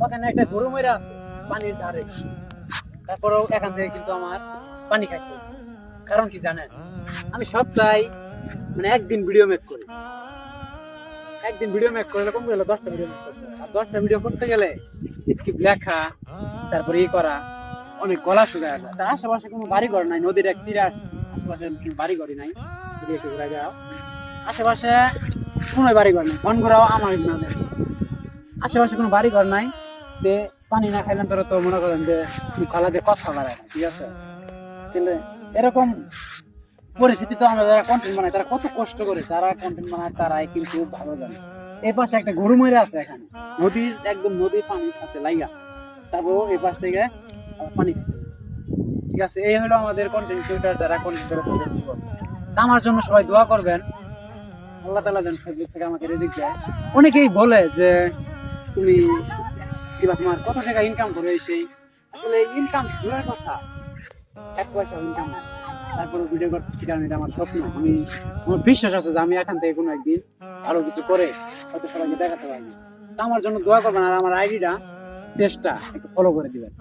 ওখানে একটা গরু মরে আছে পানির ধারে, তারপরেও এখান থেকে কিন্তু আমার পানি খাইতে হয়। কারণ কি জানেন, আমি সপ্তাহে মানে একদিন ভিডিও মেক করি, একদিন ভিডিও মেক করলে কম করে 10টা ভিডিও মেক করতে হয়। আর 10টা ভিডিও করতে গেলে একটু লেখা, তারপরে ই করা, অনেক গলা শুকায় আছে। তার আশেপাশে কোনো বাড়ি ঘর নাই, নদীর এক তীরে আশেপাশে কোনো বাড়ি ঘরই নাই। যদি একটু ঘুরে যাও, আশেপাশে কোনো বাড়ি ঘর নাই, বন ঘোরাও আমার নামে, আশেপাশে কোনো বাড়ি ঘর নাই। যে পানি না খাইলেন তোরা তো মনে করেন যে গলা দিয়ে কথা বাড়ায় না, ঠিক আছে? তাহলে এরকম পরিস্থিতি তো আমরা যারা কন্টেন্ট বানাই তারা কত কষ্ট করে, যারা কন্টেন্ট বানায় তারাই কিন্তু ভালো জানে। এই পাশে একটা গরু মরে আছে এখানে, নদীর একদম নদীর পানির সাথে লাইগা, তারপর এই পাশ থেকে পানি খেতে হবে। ঠিক আছে, এই হলো আমাদের কন্টেন্ট ক্রিয়েটর যারা কন্টেন্ট করে তাদের জীবন। তা আমার জন্য সবাই দোয়া করবেন, আল্লাহ তাআলা যেন ফেসবুক থেকে আমাকে রিজিক দেয়। অনেকেই বলে যে তুমি কিবা তোমার কত টাকা ইনকাম করো, এই সেই, আসলে ইনকাম দূরের কথা, 1 পয়সা ইনকাম না। তারপরে ভিডিও করতে, কারণ এটা আমার স্বপ্ন। আমার বিশ্বাস আছে যে আমি এখান থেকে কোনো একদিন আরো কিছু করে হয়তো সবাইকে দেখাতে পারবো। তা আমার জন্য দোয়া করবেন, আর আমার আইডিটা, পেজটা একটু ফলো করে দিবেন।